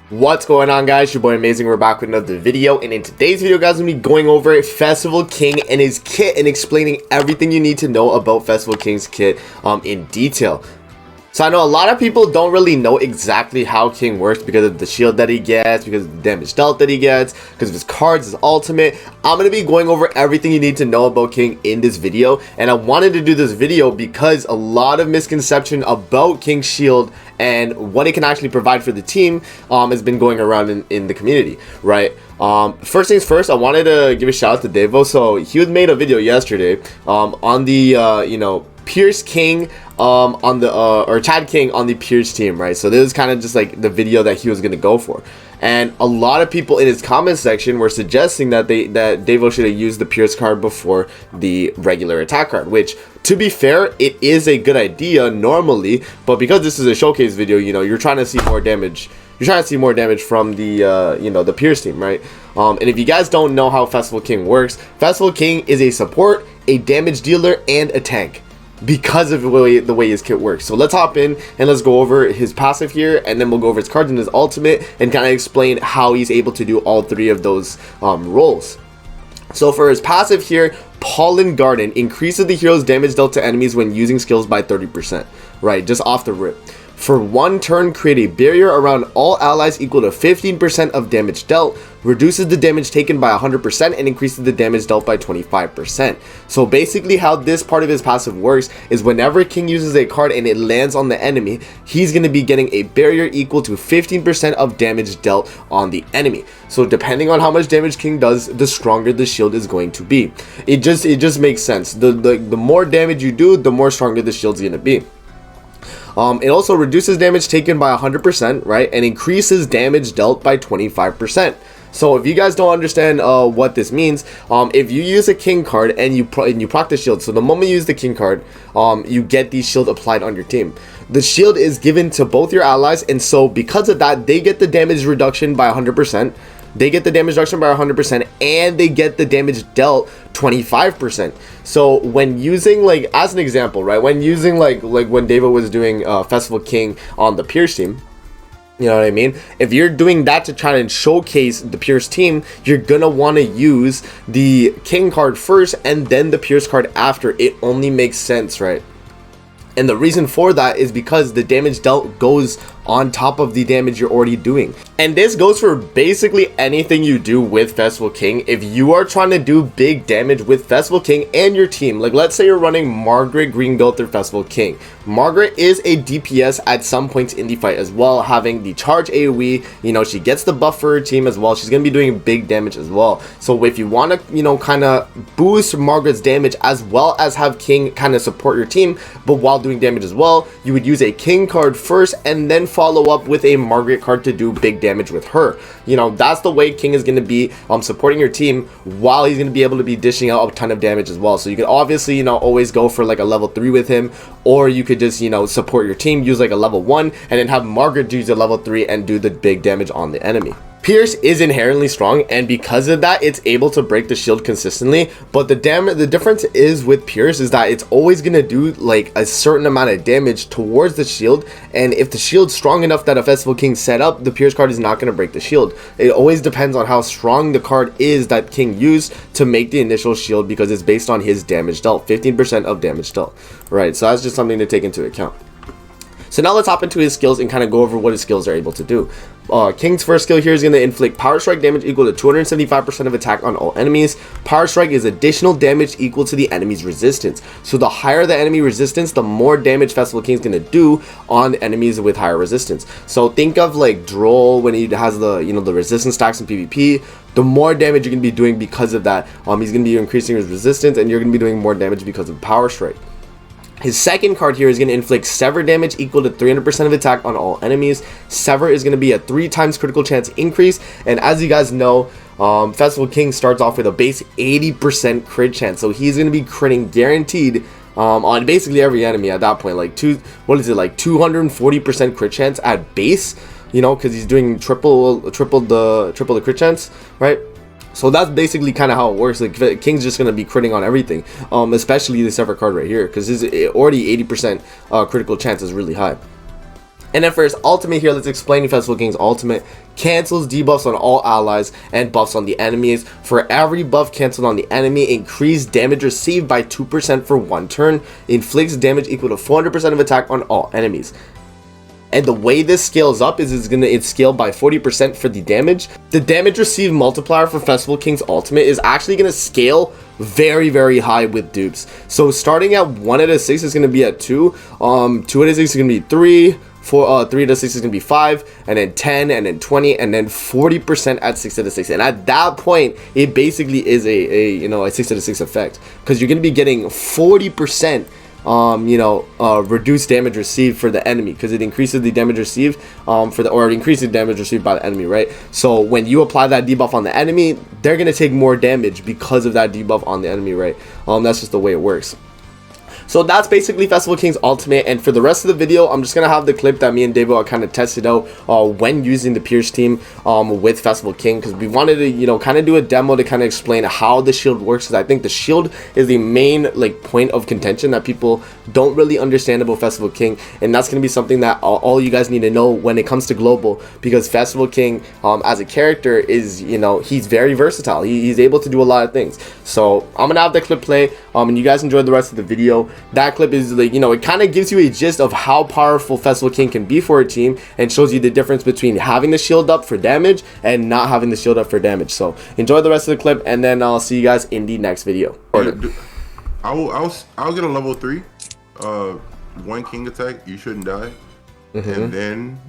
What's going on, guys? Your boy Amazing. We're back with another video, and in today's video, guys, I'm gonna be going over Festival King and his kit and explaining everything you need to know about Festival King's kit in detail. So I know a lot of people don't really know exactly how King works because of the shield that he gets, because of the damage dealt that he gets, because of his cards, his ultimate. I'm going to be going over everything you need to know about King in this video, and I wanted to do this video because a lot of misconception about King's shield and what it can actually provide for the team has been going around in the community, right? First things first, I wanted to give a shout out to Devo. So he made a video yesterday on the Pierce King on the or Chad King on the Pierce team, right? So this is kind of just like the video that he was gonna go for, and a lot of people in his comment section were suggesting that Devo should have used the Pierce card before the regular attack card, which, to be fair, it is a good idea normally, but because this is a showcase video, you're trying to see more damage. You're trying to see more damage from the the Pierce team, right? And if you guys don't know how Festival King works, Festival King is a support, a damage dealer, and a tank, because of the way his kit works. So let's hop in and let's go over his passive here, and then we'll go over his cards and his ultimate and kind of explain how he's able to do all three of those roles. So for his passive here, Pollen Garden increases the hero's damage dealt to enemies when using skills by 30%, right? Just off the rip. For one turn, create a barrier around all allies equal to 15% of damage dealt, reduces the damage taken by 100%, and increases the damage dealt by 25%. So basically how this part of his passive works is whenever King uses a card and it lands on the enemy, he's going to be getting a barrier equal to 15% of damage dealt on the enemy. So depending on how much damage King does, the stronger the shield is going to be. It just makes sense. The more damage you do, the more stronger the shield's going to be. It also reduces damage taken by 100%, right? And increases damage dealt by 25%. So if you guys don't understand what this means, if you use a King card and you proc the shield, so the moment you use the King card, you get the shield applied on your team. The shield is given to both your allies, and so because of that, they get the damage reduction by 100%. They get the damage reduction by 100%, and they get the damage dealt 25%. So when using, like, as an example, right, when using like when David was doing Festival King on the Pierce team, you know what I mean? If you're doing that to try and showcase the Pierce team, you're gonna want to use the King card first and then the Pierce card after. It only makes sense, right? And the reason for that is because the damage dealt goes on top of the damage you're already doing. And this goes for basically anything you do with Festival King. If you are trying to do big damage with Festival King and your team, like let's say you're running Margaret green build through Festival King. Margaret is a DPS at some points in the fight as well, having the charge AoE. She gets the buff for her team as well. She's going to be doing big damage as well. So if you want to, kind of boost Margaret's damage as well as have King kind of support your team, but while doing damage as well, you would use a King card first and then follow up with a Margaret card to do big damage with her. That's the way King is going to be supporting your team, while he's going to be able to be dishing out a ton of damage as well. So you can obviously always go for like a level 3 with him, or you could just support your team, use like a level 1, and then have Margaret use a level 3 and do the big damage on the enemy. Pierce is inherently strong, and because of that, it's able to break the shield consistently. But the difference is with Pierce is that it's always gonna do like a certain amount of damage towards the shield, and if the shield's strong enough that a Festival King set up, the Pierce card is not gonna break the shield. It always depends on how strong the card is that King used to make the initial shield, because it's based on his damage dealt, 15% of damage dealt, right? So that's just something to take into account. So now let's hop into his skills and kind of go over what his skills are able to do. King's first skill here is going to inflict power strike damage equal to 275% of attack on all enemies. Power strike is additional damage equal to the enemy's resistance. So the higher the enemy resistance, the more damage Festival King is going to do on enemies with higher resistance. So think of like Droll when he has the the resistance stacks in PvP. The more damage you're going to be doing because of that, he's going to be increasing his resistance, and you're going to be doing more damage because of power strike. His second card here is going to inflict Sever damage equal to 300% of attack on all enemies. Sever is going to be a 3 times critical chance increase, and as you guys know, Festival King starts off with a base 80% crit chance, so he's going to be critting guaranteed on basically every enemy at that point. Like 240% crit chance at base, because he's doing triple the crit chance, right? So that's basically kind of how it works. Like King's just going to be critting on everything, especially the Sever card right here, because his already 80% critical chance is really high. And then for his ultimate here, let's explain Festival King's ultimate. Cancels debuffs on all allies and buffs on the enemies. For every buff canceled on the enemy, increase damage received by 2% for 1 turn. Inflicts damage equal to 400% of attack on all enemies. And the way this scales up is it's scaled by 40% for the damage. The damage received multiplier for Festival King's ultimate is actually going to scale very, very high with dupes. So starting at 1 out of 6 is going to be at 2. 2 out of 6 is going to be 3. 3 out of 6 is going to be 5, and then 10, and then 20, and then 40% at 6 out of 6. And at that point, it basically is a 6 out of 6 effect, because you're going to be getting 40% reduced damage received for the enemy, because it increases the damage received it increases damage received by the enemy, right? So when you apply that debuff on the enemy, they're going to take more damage because of that debuff on the enemy, right? That's just the way it works. So that's basically Festival King's ultimate, and for the rest of the video, I'm just going to have the clip that me and Davo kind of tested out when using the Pierce team with Festival King, because we wanted to, kind of do a demo to kind of explain how the shield works, because I think the shield is the main, point of contention that people don't really understand about Festival King, and that's going to be something that all you guys need to know when it comes to global, because Festival King, as a character, is, he's very versatile. He's able to do a lot of things. So I'm going to have the clip play, and you guys enjoy the rest of the video. That clip is it kind of gives you a gist of how powerful Festival King can be for a team, and shows you the difference between having the shield up for damage and not having the shield up for damage. So enjoy the rest of the clip, and then I'll see you guys in the next video. I'll get a level 3 1 king attack, you shouldn't die, and then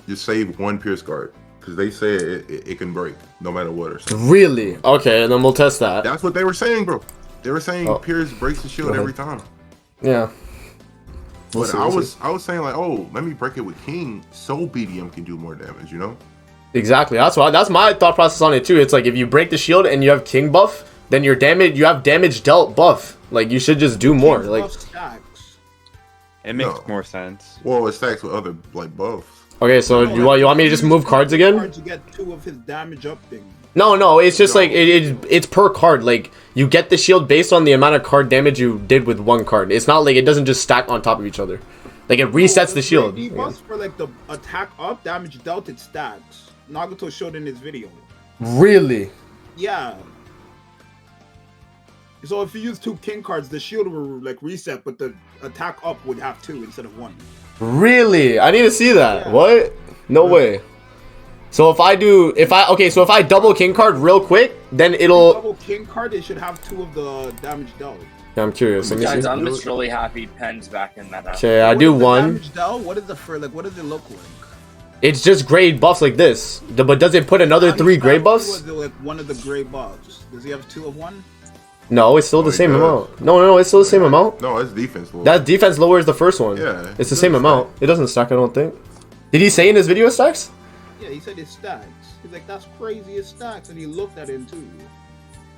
just save 1 pierce guard, because they say it can break no matter what or something. Really? Okay, and then we'll test that. That's what they were saying, bro. They were saying Pierce breaks the shield every time. Yeah. But I was saying oh, let me break it with King so BDM can do more damage, Exactly. That's my thought process on it too. It's like if you break the shield and you have King buff, then you have damage dealt buff. You should just do more. Stacks. It makes more sense. Well, it stacks with other buffs. Okay, so you want me to just move cards again? To get 2 of his damage up thing. No, it's just it's per card. You get the shield based on the amount of card damage you did with 1 card. It's not it doesn't just stack on top of each other. It resets the shield. Debuffs for the attack up, damage dealt, it stacks. Nagato showed in his video. Really? Yeah. So if you use 2 king cards, the shield will reset, but the attack up would have 2 instead of 1. Really? I need to see that. Yeah. What? No way. So if I double king card real quick, then it'll double king card, it should have 2 of the damage dealt. Yeah, I'm curious. Let me Guys, see. I'm just really happy Pen's back in that. Okay, I do 1. Damage dealt? What is what does it look like? It's just gray buffs like this. But does it put another 3 gray buffs? One of the gray buffs. Does he have 2 of 1? No, it's still the same amount. No, it's still the same amount. No, it's defense lower. That defense lowers the first one. Yeah. It's the same amount. It doesn't stack, I don't think. Did he say in his video it stacks? Yeah, he said it stacks. He's like, that's crazy, it stacks, and he looked at it too.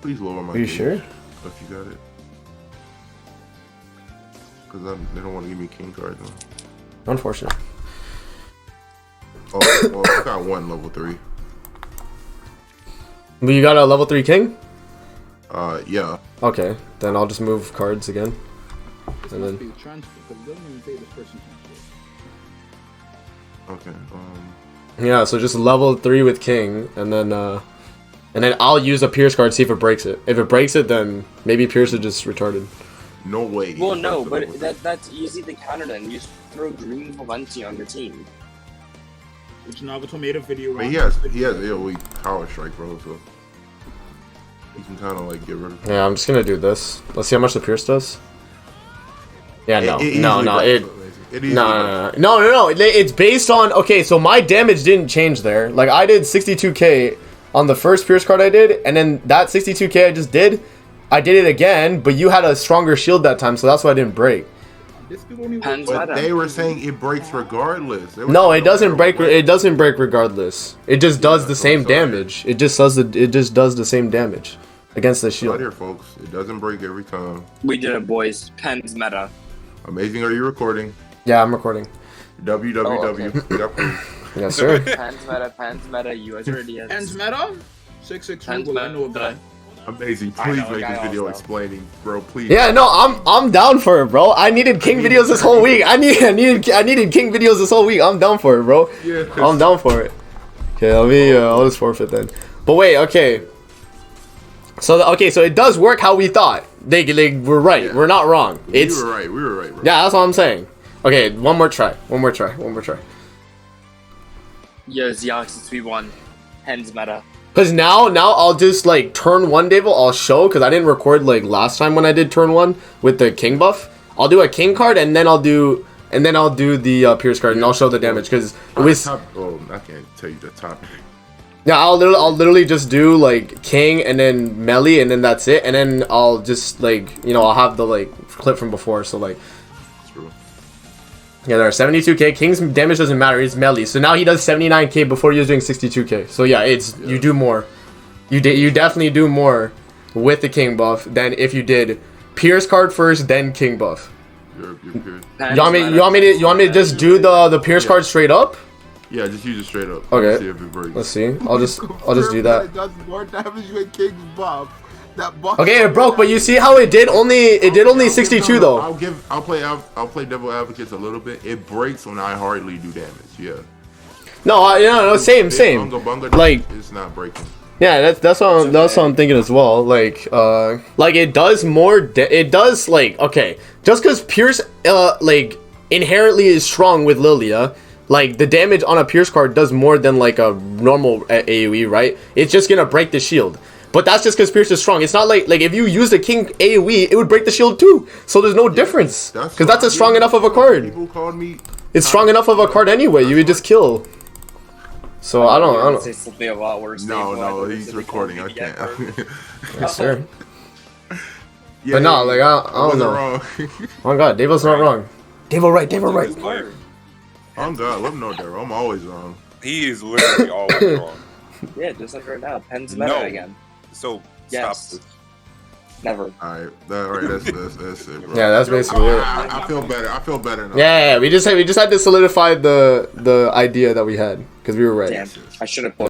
Please lower my Are you gauge sure? if you got it. Because they don't want to give me king cards. Unfortunate. Oh, well, I got 1 level 3. But you got a level 3 king? Yeah. Okay, then I'll just move cards again. This And must then- be a transfer, because it doesn't even say this person transfer. Okay. Yeah, so just level 3 with king, and then I'll use a Pierce card, see if it breaks it. If it breaks it, then maybe Pierce is just retarded. No way. Well, no, but that's easy to counter then. You just throw Green Valencia on the team. Which Nagato made a video I mean, on. he has AoE power strike, bro, so you can kind of get rid of it. Yeah, I'm just gonna do this. Let's see how much the Pierce does. Yeah, no. It's based on, okay, so my damage didn't change there. I did 62k on the first Pierce card I did, and then that 62k I just did, I did it again, but you had a stronger shield that time, so that's why I didn't break. This dude only But they were saying it breaks regardless. No, it doesn't break. It doesn't break regardless. It just does the same damage. It just does the same damage against the Right shield. here, folks. It doesn't break every time. We did it, boys. Pen's meta. Amazing. Are you recording? Yeah, I'm recording. www. Yes, sir. Pen's meta, you guys already have. Ends meta? 6-6 Pen's Google, I know a guy. Amazing. I Please know, make guy this video also. explaining, bro. Please. Yeah, no, I'm down for it, bro. I needed king videos this whole week. I needed king videos this whole week. I'm down for it, bro. Yes. I'm down for it. Okay, let me. I'll just forfeit then. But wait, okay. So so it does work how we thought. We're right. Yeah. We're not wrong. We It's were right. We were right, bro. yeah. That's what I'm saying. Okay, one more try. Yeah, Zeox 3-1. Hens meta. Cause now I'll just like turn one Devil. I'll show because I didn't record like last time when I did turn one with the king buff. I'll do a king card and then I'll do the Pierce card and I'll show the damage because it was. Top, oh, I can't tell you the top. Yeah, I'll literally just do like king and then melee and then that's it, and then I'll just like I'll have the like clip from before, so like True. yeah, there are 72k. King's damage doesn't matter, it's melee. So now he does 79k before he was doing 62k. So yeah, you do more. You definitely do more with the king buff than if you did Pierce card first then king buff. You're good. Hens You want me to just do the Pierce card straight up? Yeah, just use it straight up. Okay. See if it breaks. Let's see. I'll just do that. It does more damage with King's buff. That buff. Okay, it broke, but you see how it did only 62 though. I'll play devil advocates a little bit. It breaks when I hardly do damage. Yeah. No, same. Bunga bunga, Like it's not breaking. yeah, that's what I'm thinking as well. Like it does more. It does like okay, just because Pierce like inherently is strong with Lilia. Like, the damage on a Pierce card does more than, like, a normal AoE, right? It's just gonna break the shield. But that's just because Pierce is strong. It's not like if you use the King AoE, it would break the shield too. So there's no difference. Because that's a strong enough of a card. People called me... It's strong enough of a card anyway. You would just kill. So, I don't... Say something a lot worse. No, he's recording. I can't. Yes, sir. Yeah, But no, like, I don't know. Wrong. Oh, God. Devo's not wrong. Devo right. I'm God. Let him know, Daryl. I'm always wrong. He is literally always wrong. Yeah, just like right now. Pens meta No. again. So Yes. stop. Never. Alright, that's it, bro. Yeah, that's basically it. I feel better now. Yeah, we just had to solidify the idea that we had because we were right. Damn. I should have